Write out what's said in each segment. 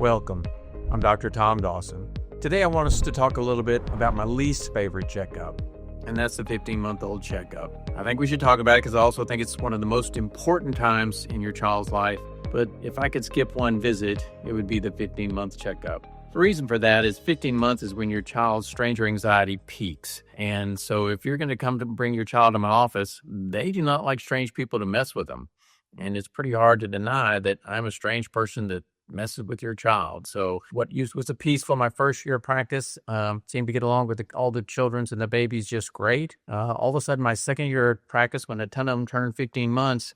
Welcome. I'm Dr. Tom Dawson. Today I want us to talk a little bit about my least favorite checkup, and that's the 15-month-old checkup. I think we should talk about it because I also think it's one of the most important times in your child's life. But if I could skip one visit, it would be the 15-month checkup. The reason for that is 15 months is when your child's stranger anxiety peaks. And so if you're going to come to bring your child to my office, they do not like strange people to mess with them. And it's pretty hard to deny that I'm a strange person that messes with your child. So what was a peaceful my first year of practice, seemed to get along with all the children's and the babies just great. All of a sudden, my second year of practice, when a ton of them turned 15 months,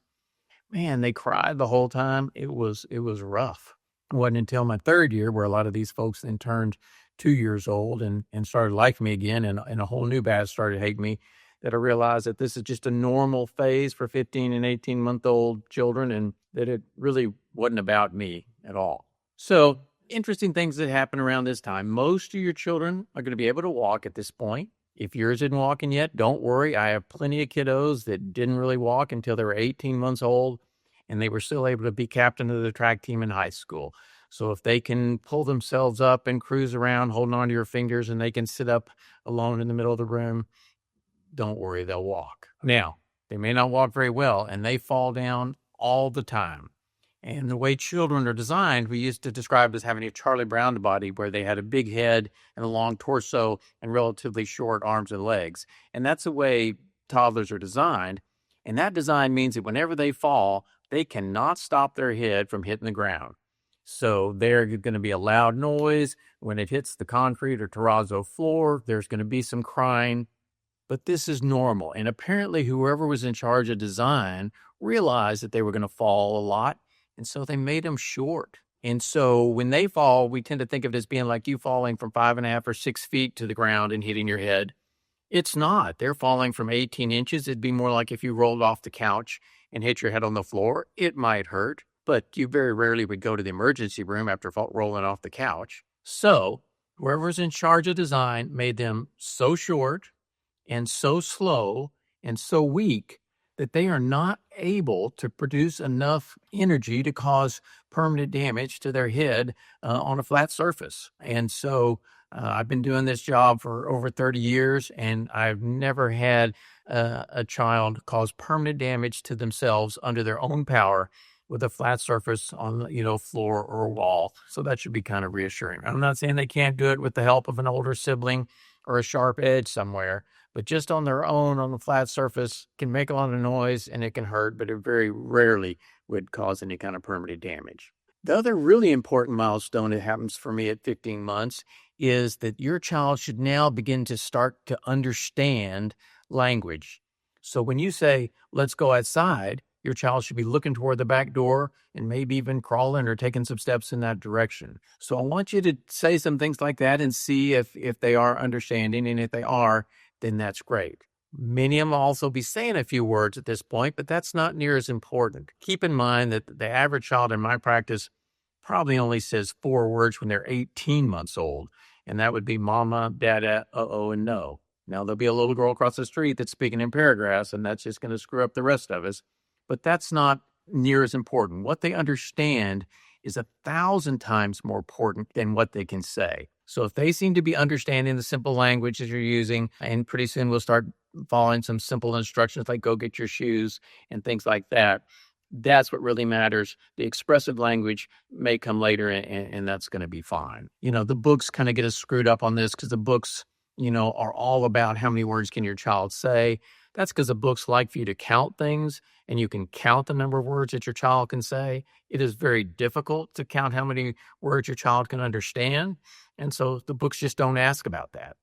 man, they cried the whole time. It was rough. It wasn't until my third year where a lot of these folks then turned 2 years old and started liking me again, and a whole new batch started hating me, that I realized that this is just a normal phase for 15 and 18-month-old children, and that it really wasn't about me at all. So, interesting things that happen around this time. Most of your children are going to be able to walk at this point. If yours isn't walking yet, don't worry. I have plenty of kiddos that didn't really walk until they were 18 months old, and they were still able to be captain of the track team in high school. So if they can pull themselves up and cruise around holding onto your fingers, and they can sit up alone in the middle of the room, don't worry, they'll walk. Now, they may not walk very well, and they fall down all the time. And the way children are designed, we used to describe it as having a Charlie Brown body, where they had a big head and a long torso and relatively short arms and legs. And that's the way toddlers are designed. And that design means that whenever they fall, they cannot stop their head from hitting the ground. So there's going to be a loud noise when it hits the concrete or terrazzo floor. There's going to be some crying. But this is normal. And apparently whoever was in charge of design realized that they were going to fall a lot. And so they made them short. And so when they fall, we tend to think of it as being like you falling from 5.5 or 6 feet to the ground and hitting your head. It's not. They're falling from 18 inches. It'd be more like if you rolled off the couch and hit your head on the floor. It might hurt, but you very rarely would go to the emergency room after rolling off the couch. So whoever's in charge of design made them so short and so slow and so weak that they are not able to produce enough energy to cause permanent damage to their head on a flat surface. And so I've been doing this job for over 30 years, and I've never had a child cause permanent damage to themselves under their own power with a flat surface on, floor or wall. So that should be kind of reassuring. I'm not saying they can't do it with the help of an older sibling or a sharp edge somewhere, but just on their own on the flat surface can make a lot of noise and it can hurt, but it very rarely would cause any kind of permanent damage. The other really important milestone that happens for me at 15 months is that your child should now begin to start to understand language. So when you say, let's go outside, your child should be looking toward the back door and maybe even crawling or taking some steps in that direction. So I want you to say some things like that and see if they are understanding. And if they are, then that's great. Many of them will also be saying a few words at this point, but that's not near as important. Keep in mind that the average child in my practice probably only says 4 words when they're 18 months old. And that would be mama, dada, uh-oh, and no. Now, there'll be a little girl across the street that's speaking in paragraphs, and that's just going to screw up the rest of us. But that's not near as important. What they understand is 1,000 times more important than what they can say. So if they seem to be understanding the simple language that you're using, and pretty soon we'll start following some simple instructions like go get your shoes and things like that, that's what really matters. The expressive language may come later, and that's going to be fine. The books kind of get us screwed up on this because the books, are all about how many words can your child say. That's because the books like for you to count things, and you can count the number of words that your child can say. It is very difficult to count how many words your child can understand. And so the books just don't ask about that.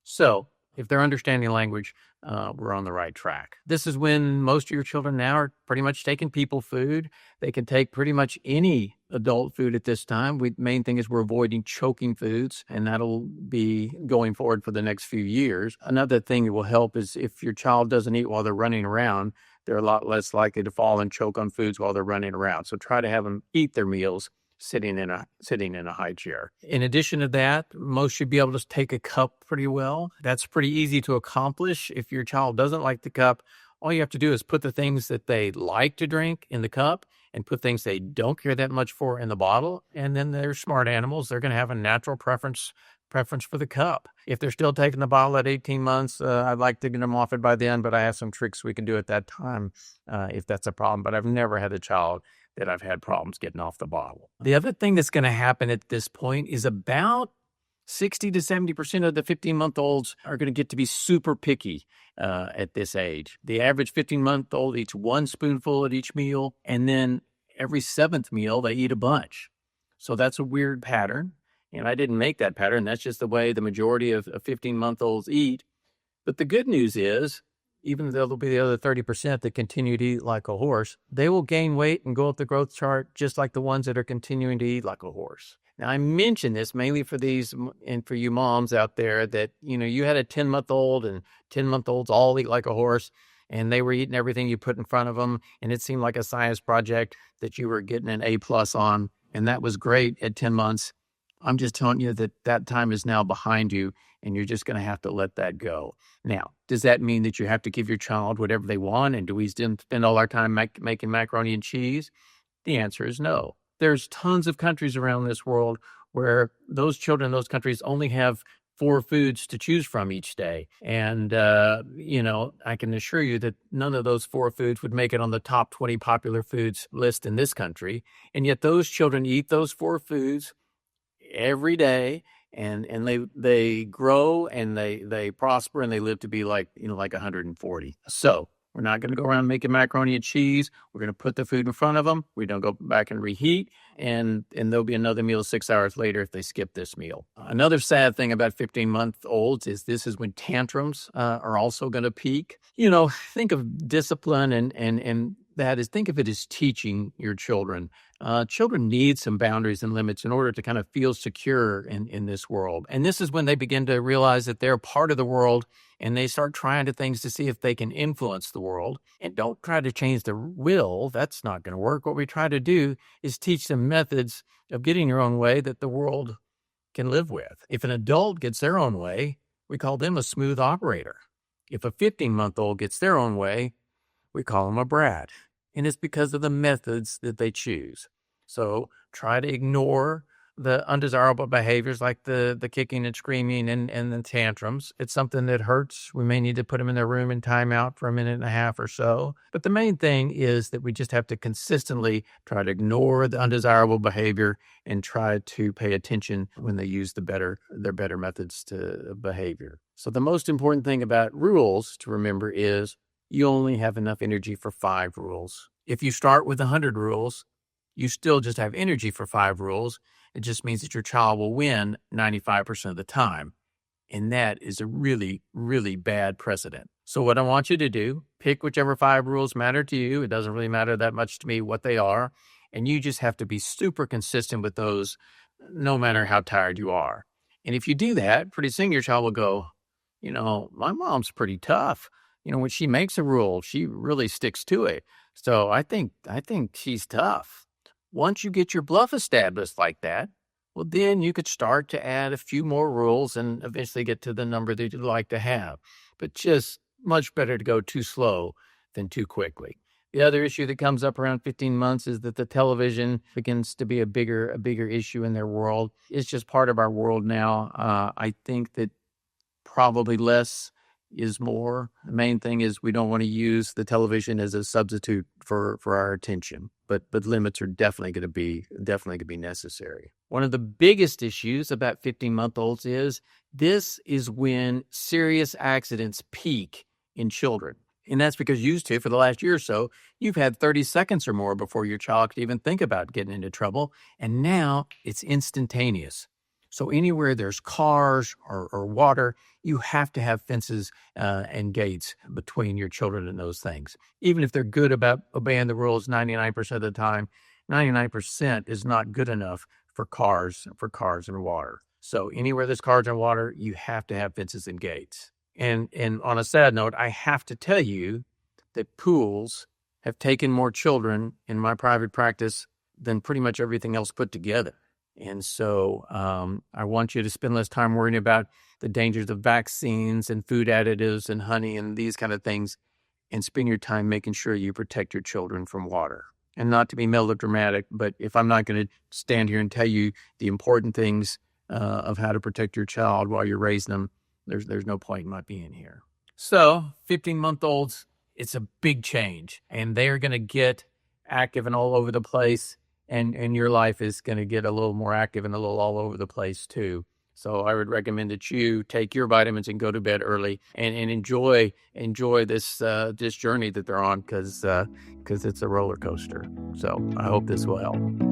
So if they're understanding language, we're on the right track. This is when most of your children now are pretty much taking people food. They can take pretty much any adult food at this time. Main thing is we're avoiding choking foods, and that'll be going forward for the next few years. Another thing that will help is if your child doesn't eat while they're running around, they're a lot less likely to fall and choke on foods while they're running around. So try to have them eat their meals sitting in a high chair. In addition to that, most should be able to take a cup pretty well. That's pretty easy to accomplish. If your child doesn't like the cup, all you have to do is put the things that they like to drink in the cup and put things they don't care that much for in the bottle. And then they're smart animals. They're going to have a natural preference for the cup. If they're still taking the bottle at 18 months, I'd like to get them off it by then, but I have some tricks we can do at that time if that's a problem. But I've never had a child that I've had problems getting off the bottle. The other thing that's going to happen at this point is about 60 to 70% of the 15-month-olds are going to get to be super picky at this age. The average 15-month-old eats one spoonful at each meal, and then every seventh meal, they eat a bunch. So that's a weird pattern. And I didn't make that pattern. That's just the way the majority of 15-month-olds eat. But the good news is, even though there'll be the other 30% that continue to eat like a horse, they will gain weight and go up the growth chart just like the ones that are continuing to eat like a horse. Now, I mention this mainly for these and for you moms out there that, you had a 10-month-old and 10-month-olds all eat like a horse, and they were eating everything you put in front of them, and it seemed like a science project that you were getting an A+ on, and that was great at 10 months. I'm just telling you that time is now behind you, and you're just going to have to let that go. Now, does that mean that you have to give your child whatever they want, and do we spend all our time making macaroni and cheese? The answer is no. There's tons of countries around this world where those children in those countries only have 4 foods to choose from each day. And, I can assure you that none of those 4 foods would make it on the top 20 popular foods list in this country. And yet those children eat those 4 foods every day, and they grow and they prosper and they live to be like 140. So we're not going to go around making macaroni and cheese. We're going to put the food in front of them. We don't go back and reheat, and there'll be another meal 6 hours later if they skip this meal. Another sad thing about 15-month-olds is this is when tantrums are also going to peak. Think of discipline and that is, think of it as teaching your children. Children need some boundaries and limits in order to kind of feel secure in this world. And this is when they begin to realize that they're part of the world, and they start trying things to see if they can influence the world. And don't try to change their will. That's not going to work. What we try to do is teach them methods of getting your own way that the world can live with. If an adult gets their own way, we call them a smooth operator. If a 15-month-old gets their own way, we call them a brat. And it's because of the methods that they choose. So try to ignore the undesirable behaviors like the kicking and screaming and the tantrums. It's something that hurts. We may need to put them in their room and time out for a minute and a half or so. But the main thing is that we just have to consistently try to ignore the undesirable behavior and try to pay attention when they use their better methods to behavior. So the most important thing about rules to remember is you only have enough energy for 5 rules. If you start with 100 rules, you still just have energy for 5 rules. It just means that your child will win 95% of the time. And that is a really, really bad precedent. So what I want you to do, pick whichever 5 rules matter to you. It doesn't really matter that much to me what they are. And you just have to be super consistent with those no matter how tired you are. And if you do that, pretty soon your child will go, my mom's pretty tough. When she makes a rule, she really sticks to it. So I think she's tough. Once you get your bluff established like that, well, then you could start to add a few more rules and eventually get to the number that you'd like to have. But just much better to go too slow than too quickly. The other issue that comes up around 15 months is that the television begins to be a bigger issue in their world. It's just part of our world now. I think that probably less is more. The main thing is we don't want to use the television as a substitute for our attention, but limits are definitely going to be necessary. One of the biggest issues about 15-month-olds is this is when serious accidents peak in children. And that's because used to, for the last year or so, you've had 30 seconds or more before your child could even think about getting into trouble. And now it's instantaneous. So anywhere there's cars or water, you have to have fences and gates between your children and those things. Even if they're good about obeying the rules 99% of the time, 99% is not good enough for cars and water. So anywhere there's cars and water, you have to have fences and gates. And on a sad note, I have to tell you that pools have taken more children in my private practice than pretty much everything else put together. And so I want you to spend less time worrying about the dangers of vaccines and food additives and honey and these kind of things, and spend your time making sure you protect your children from water. and not to be melodramatic, but if I'm not going to stand here and tell you the important things of how to protect your child while you're raising them, there's no point in my being here. So 15-month-olds, it's a big change, and they're going to get active and all over the place, and your life is going to get a little more active and a little all over the place too. So I would recommend that you take your vitamins and go to bed early and enjoy this this journey that they're on, because it's a roller coaster. So I hope this will help.